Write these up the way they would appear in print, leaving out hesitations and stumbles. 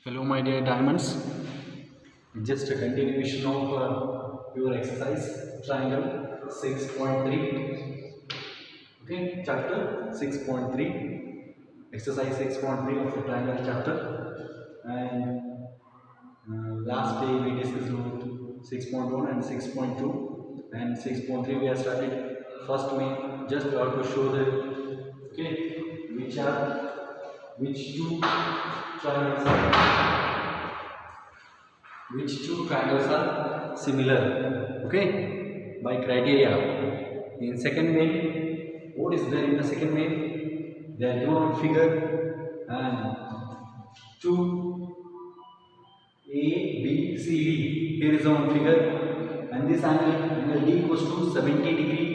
Hello my dear diamonds, just a continuation of your exercise triangle 6.3. Okay, chapter 6.3, exercise 6.3 of the triangle chapter. And last day we discussed about 6.1 and 6.2, and 6.3 we have started first May. Just we have to show the which two triangles are similar, okay, by criteria. In second main, what is there in the second main? They are given on figure, and two A, B, C, D. Here is on figure, and this angle D equals to 70 degree.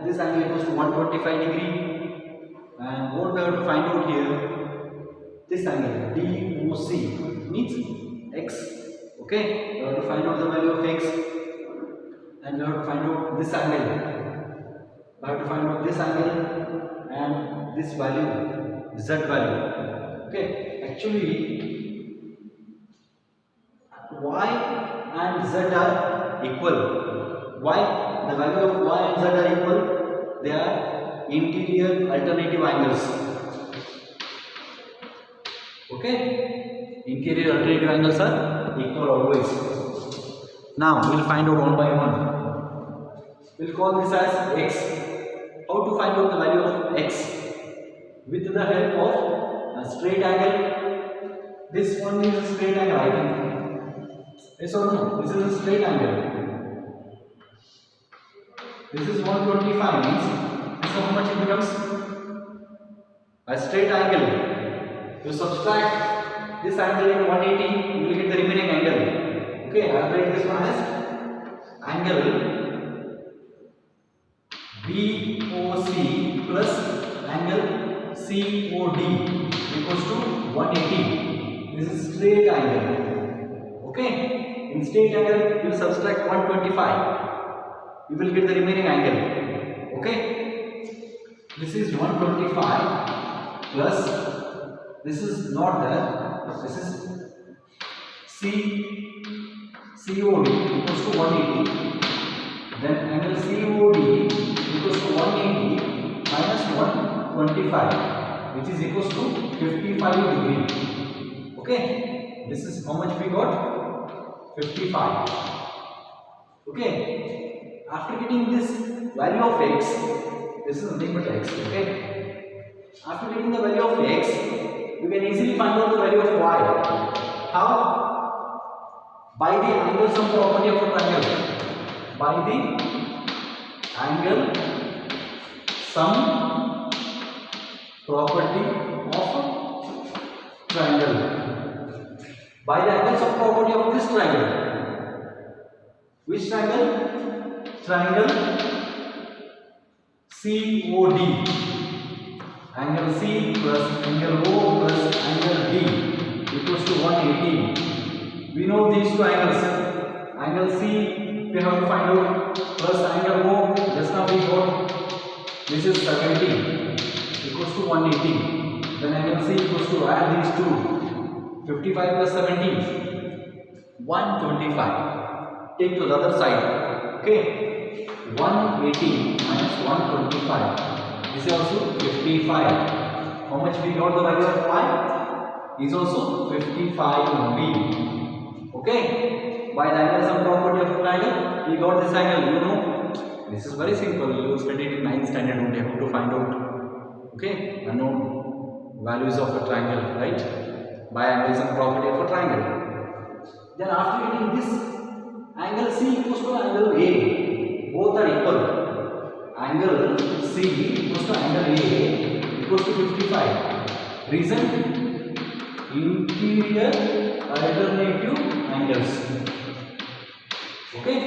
This angle equals to 125 degree. And what we have to find out here, this angle DOC means x. Okay, we have to find out the value of x, and we have to find out this angle. We have to find out this angle and this value, z value. Okay, actually, y and z are equal. Why? The value of y and z are equal. They are interior alternative angles. Okay, interior alternative angles are equal always. Now we will find out one by one. We will call this as x. How to find out the value of x? With the help of a straight angle. This one is a straight angle, I think. Yes or no? This is a straight angle. This is 125 means. So how much it becomes? A straight angle. You subtract this angle in 180, you will get the remaining angle. Okay, I will write this one as angle BOC plus angle COD equals to 180. This is straight angle. Okay, in straight angle you will subtract 125. You will get the remaining angle. Okay. This is 125 plus, this is not there, this is COD equals to 180, then angle COD equals to 180 minus 125, which is equals to 55 degree. Okay, this is how much we got? 55. Okay, after getting this value of x, this is nothing but x, okay? After getting the value of x, you can easily find out the value of y. How? By the angle sum property of a triangle. By the angle sum property of a triangle. By the angle sum property of this triangle. Which triangle? Triangle COD, angle C plus angle O plus angle D equals to 180. We know these two angles. Angle C we have to find out plus angle O. Just now we got this is 70 equals to 180. Then angle C equals to add these two. 55 plus 70, 125. Take to the other side. Okay. 180 minus 125 is also 55. How much we got the value of y? Is also 55 only. Okay. By the angle sum property of triangle, we got this angle. You know, this is very simple. You studied in 9th standard only. How to find out? Okay, unknown values of a triangle, right? By angle sum property of a triangle. Then after getting this angle C equals to angle A. Both are equal. Angle C equals to angle A equals to 55. Reason? Interior alternative angles. Okay?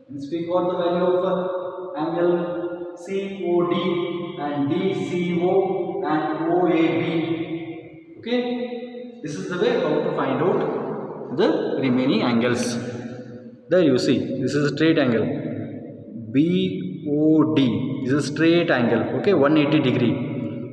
Since we got the value of angle COD and DCO and OAB. Okay? This is the way how to find out the remaining angles. There you see, this is a straight angle. BOD is a straight angle. Okay, 180 degree.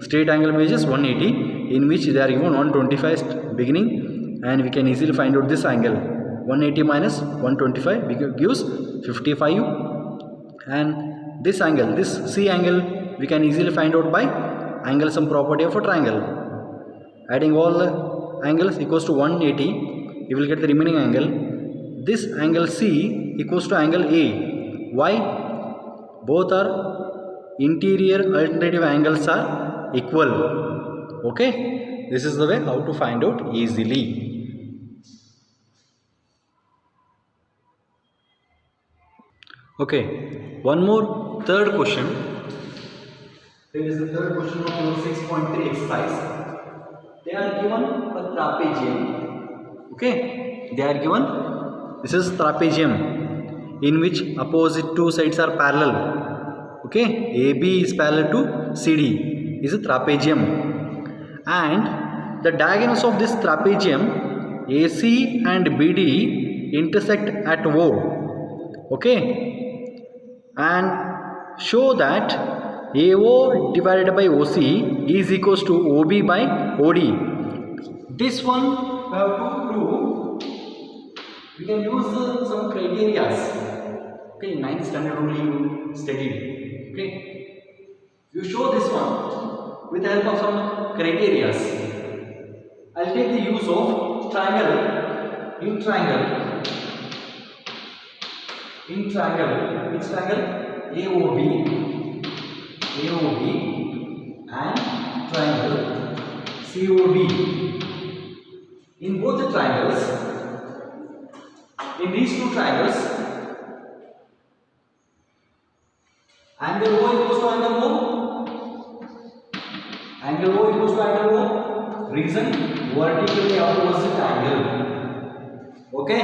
Straight angle measures 180. in which they are given 125 beginning, and we can easily find out this angle. 180 minus 125 gives 55, and this angle, this C angle, we can easily find out by angle sum property of a triangle. Adding all the angles equals to 180, you will get the remaining angle. This angle C equals to angle A. Why? Both are interior alternative angles are equal. Okay, this is the way how to find out easily. Okay, one more third question. Here is the third question of your 6.3 exercise. They are given a trapezium. Okay, they are given, this is trapezium in which opposite two sides are parallel. Okay, AB is parallel to CD, is a trapezium, and the diagonals of this trapezium AC and BD intersect at O. Okay, and show that AO divided by OC is equals to OB by OD. This one we have to prove. We can use some criteria. Okay, 9th standard only you studied. Okay, you show this one with the help of some criteria. I'll take the use of triangle. In triangle, which triangle? AOB and triangle COD. In both the triangles, in these two triangles, angle O equals to angle O. Angle O equals to angle O. Reason, vertically opposite angle. Okay,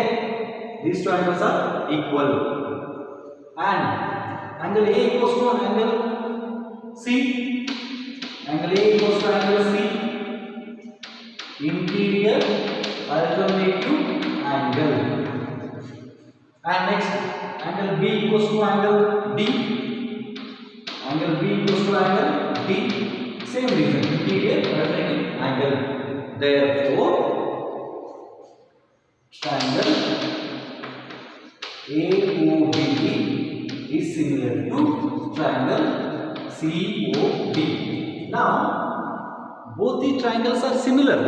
these two angles are equal. And angle A equals to angle C. Angle A equals to angle C. Interior alternative angle. And next, angle B equals to angle D. Angle B equals to angle D. Same reason, interior alternative angle. Therefore, triangle AOB is similar to triangle COD. Now, both the triangles are similar.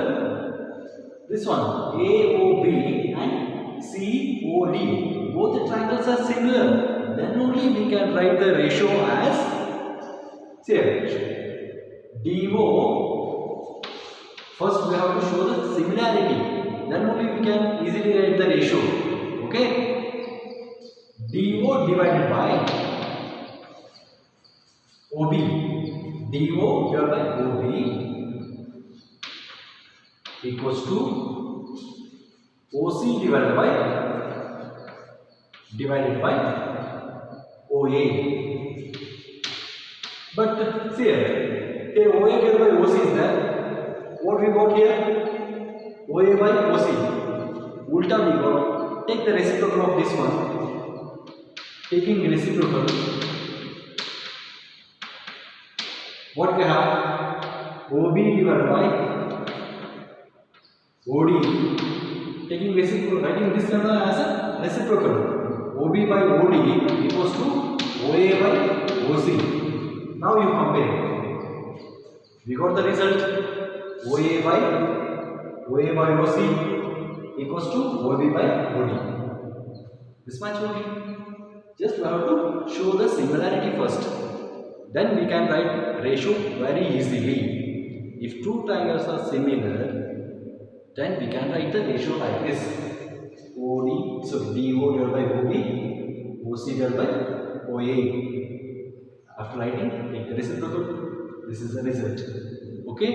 This one, AOB and COD, both the triangles are similar. Then only we can write the ratio as, say, DO. First we have to show the similarity. Then only we can easily write the ratio. Okay? DO divided by OB. DO divided by OB equals to OC divided by OA. But see here OA divided by OC is there. What we got here? OA by OC. Ulta we got. Take the reciprocal of this one. Taking reciprocal, what we have? OB divided by OD. Taking reciprocal, writing this number as a reciprocal. OB by OD equals to OA by OC. Now you compare. We got the result. OA by OC equals to OB by OD. This much only. Just we have to show the similarity first. Then we can write ratio very easily. If two triangles are similar, then we can write the ratio like this. OD, so DO divided by OB, OC divided by OA. After writing, take the reciprocal. This is the result. Okay?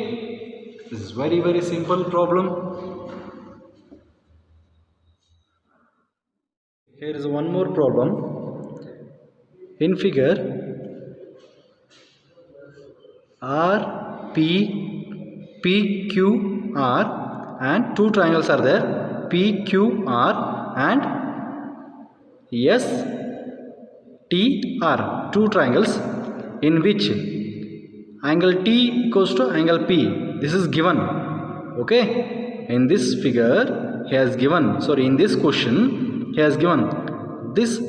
This is very simple problem. Here is one more problem. In figure, R, P, P, Q, R, and two triangles are there, P, Q, R, and S, T, R, two triangles in which angle T equals to angle P. This is given. Okay, in this figure he has given, sorry, in this question he has given this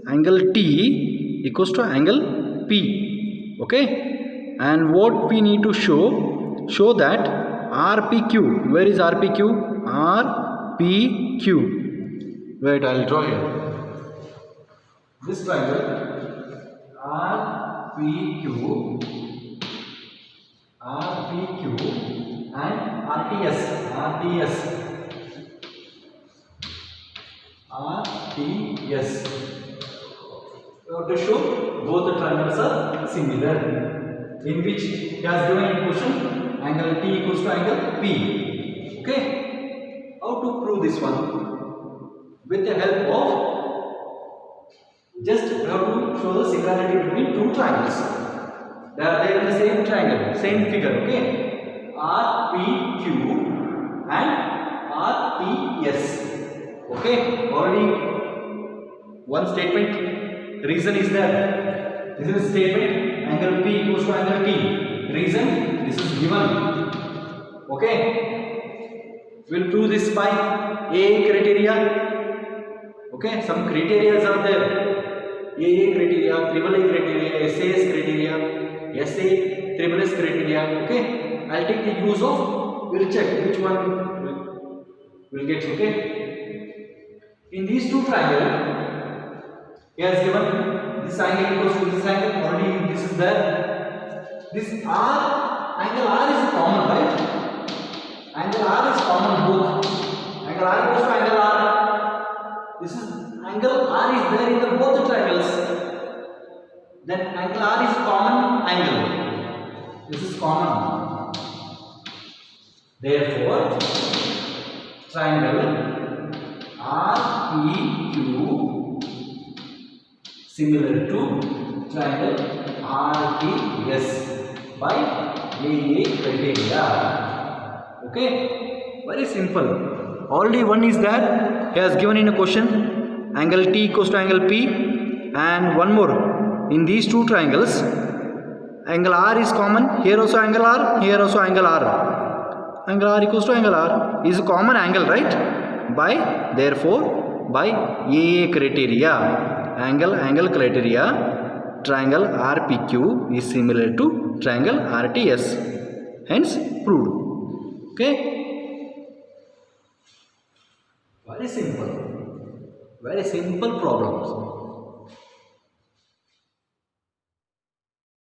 angle T equals to angle P. Okay, and what we need to show that RPQ, where is RPQ? RPQ, wait, I'll draw here this triangle RPQ and RTS. We have to show both the triangles are similar, in which he has given in question angle T equals to angle P. Okay, how to prove this one? With the help of, just we have to show the similarity between two triangles. They are there in the same triangle, same figure. Okay, RPQ and RTS. Okay, already one statement, reason is there. This is a statement, angle P equals to angle T. Reason, this is given. Okay, we'll prove this by AA criteria. Okay, some criteria are there. AA criteria, AAA criteria, SAS criteria, SA, SSS criteria. Okay, I'll take the use of, we'll check which one will get. Okay, in these two triangles, he has given this angle equals to this angle. Already this is there. This angle R is common, right? Angle R is common both. Angle R equals to angle R. This is angle R is there in both the triangles. Then angle R is common angle. This is common. Therefore, triangle RPQ similar to triangle RTS by AA criteria. Okay, very simple. Already one is there. He has given in a question angle T equals to angle P, and one more. In these two triangles, angle R is common. Here also angle R. Here also angle R. Angle R equals to angle R is a common angle, right? Therefore, by AA criteria, angle criteria, triangle RPQ is similar to triangle RTS. Hence, proved. Okay. Very simple problems.